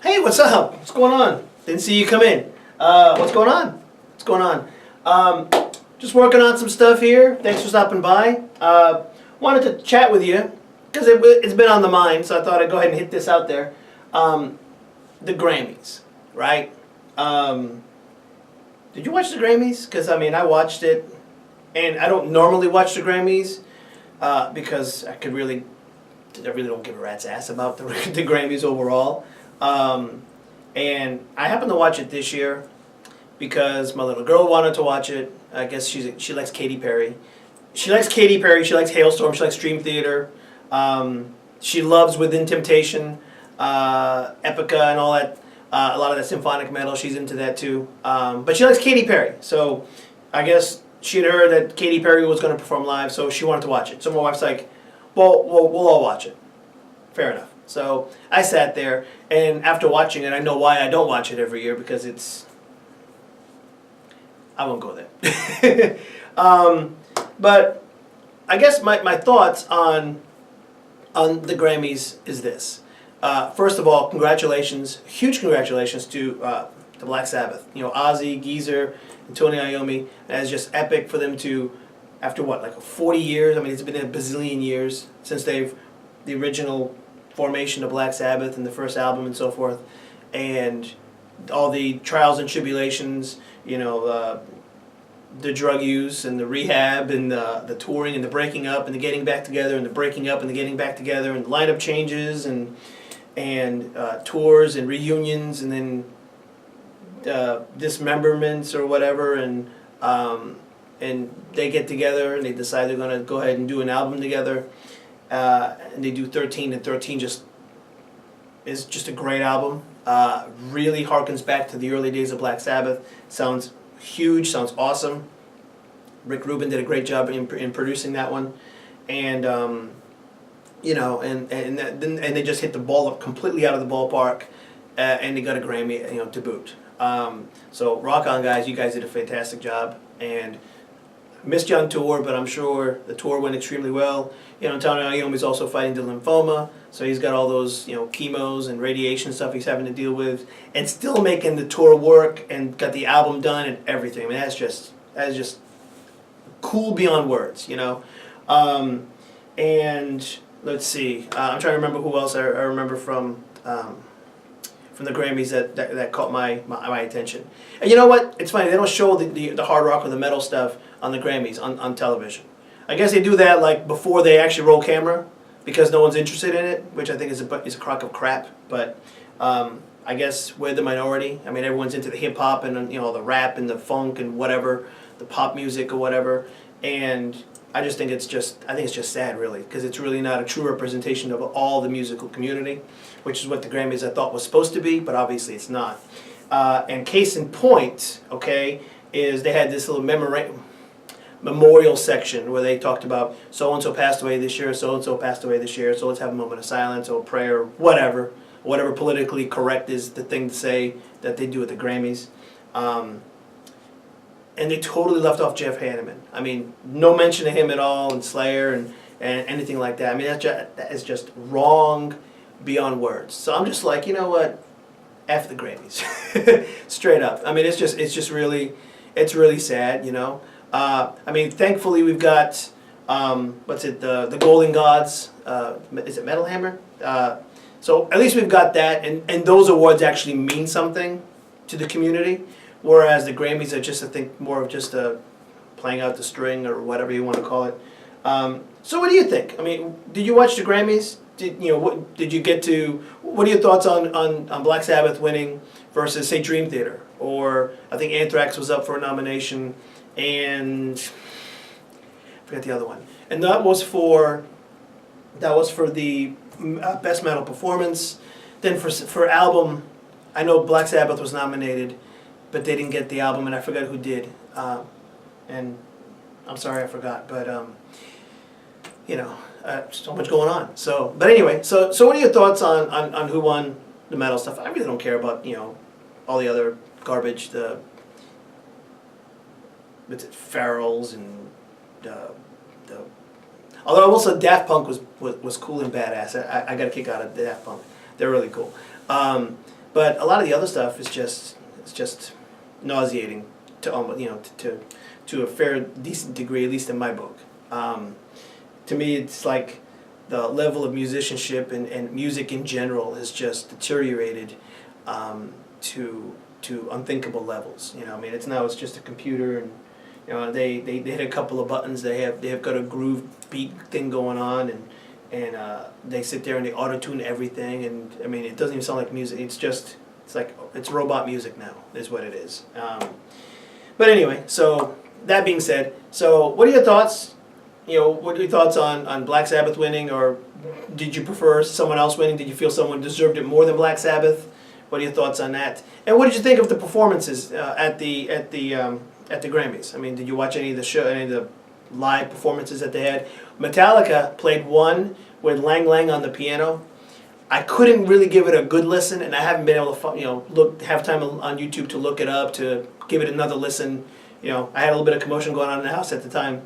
Hey, what's up? What's going on? Didn't see you come in. What's going on? What's going on? Just working on some stuff here. Thanks for stopping by. Wanted to chat with you because it's been on the mind, so I thought I'd go ahead and hit this out there. The Grammys, right? Did you watch the Grammys? Because, I mean, I watched it, and I don't normally watch the Grammys because I really don't give a rat's ass about the Grammys overall. And I happened to watch it this year because my little girl wanted to watch it. I guess she likes Katy Perry. She likes Katy Perry. She likes Hailstorm. She likes Dream Theater. She loves Within Temptation, Epica, and all that. A lot of that symphonic metal. She's into that too. But she likes Katy Perry. So I guess she had heard that Katy Perry was going to perform live, so she wanted to watch it. So my wife's like, well, we'll all watch it. Fair enough. So I sat there, and after watching it, I know why I don't watch it every year, because I won't go there. But I guess my thoughts on the Grammys is this. First of all, congratulations, huge congratulations to Black Sabbath. You know, Ozzy, Geezer, and Tony Iommi. And it's just epic for them to, after what, like 40 years? I mean, it's been a bazillion years since the original formation of Black Sabbath and the first album and so forth, and all the trials and tribulations, you know, the drug use and the rehab and the touring and the breaking up and the getting back together and the breaking up and the getting back together and lineup changes and tours and reunions and then dismemberments or whatever, and they get together and they decide they're going to go ahead and do an album together. And they do 13, and 13 is just a great album. Really harkens back to the early days of Black Sabbath. Sounds huge, sounds awesome. Rick Rubin did a great job in producing that one, and you know, and they just hit the ball up completely out of the ballpark, and they got a Grammy, you know, to boot. So rock on, guys! You guys did a fantastic job, and missed you on tour, but I'm sure the tour went extremely well. You know, Tony Iommi's also fighting the lymphoma, so he's got all those, you know, chemos and radiation stuff he's having to deal with, and still making the tour work, and got the album done and everything. I mean, that's just cool beyond words, you know. And let's see, I'm trying to remember who else I remember from the Grammys that caught my attention. And you know what? It's funny, they don't show the hard rock or the metal stuff on the Grammys on television. I guess they do that like before they actually roll camera, because no one's interested in it, which I think is a crock of crap. But I guess we're the minority. I mean, everyone's into the hip hop and, you know, the rap and the funk and whatever, the pop music or whatever. And I think it's just sad, really, because it's really not a true representation of all the musical community, which is what the Grammys I thought was supposed to be, but obviously it's not. And case in point, okay, is they had this little memorial section where they talked about so-and-so passed away this year, so-and-so passed away this year, so let's have a moment of silence or prayer or whatever politically correct is the thing to say that they do at the Grammys. And they totally left off Jeff Hanneman. I mean, no mention of him at all, and Slayer and anything like that. I mean, that is just wrong beyond words. So I'm just like, you know what? F the Grammys. Straight up. I mean, it's really sad, you know. I mean, thankfully we've got, the Golden Gods, is it Metal Hammer? So at least we've got that, and those awards actually mean something to the community, whereas the Grammys are just, I think, more of just playing out the string or whatever you want to call it. So what do you think? I mean, did you watch the Grammys? What are your thoughts on Black Sabbath winning versus, say, Dream Theater? Or I think Anthrax was up for a nomination, and I forgot the other one. And that was for the Best Metal Performance. Then for album, I know Black Sabbath was nominated, but they didn't get the album, and I forgot who did. And I'm sorry I forgot, but you know, so much going on. So, but anyway, so what are your thoughts on who won the metal stuff? I really don't care about, you know, all the other garbage, Farrell's and although also Daft Punk was cool and badass. I got a kick out of Daft Punk. They're really cool. But a lot of the other stuff is just nauseating to almost, to a fair decent degree, at least in my book. To me, it's like the level of musicianship and music in general has just deteriorated to unthinkable levels. I mean, it's just a computer, and they hit a couple of buttons. They have got a groove beat thing going on, and they sit there and they auto-tune everything, and I mean, it doesn't even sound like music. It's robot music now, is what it is. But anyway, so that being said, so what are your thoughts? What are your thoughts on Black Sabbath winning, or did you prefer someone else winning? Did you feel someone deserved it more than Black Sabbath? What are your thoughts on that? And what did you think of the performances at the Grammys? I mean, did you watch any of the live performances that they had? Metallica played one with Lang Lang on the piano. I couldn't really give it a good listen, and I haven't been able to have time on YouTube to look it up, to give it another listen. I had a little bit of commotion going on in the house at the time.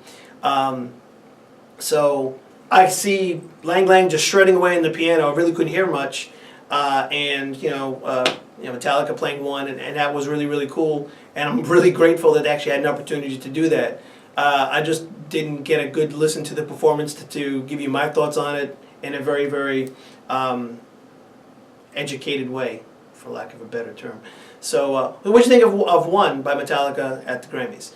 So I see Lang Lang just shredding away in the piano. I really couldn't hear much, and Metallica playing one, and that was really, really cool. And I'm really grateful that I actually had an opportunity to do that. I just didn't get a good listen to the performance to give you my thoughts on it in a very, very educated way, for lack of a better term. So, what do you think of One by Metallica at the Grammys?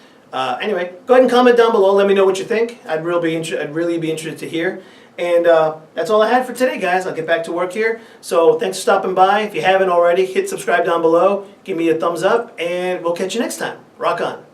Anyway, go ahead and comment down below. Let me know what you think. I'd really be interested to hear. And that's all I had for today, guys. I'll get back to work here. So thanks for stopping by. If you haven't already, hit subscribe down below. Give me a thumbs up, and we'll catch you next time. Rock on.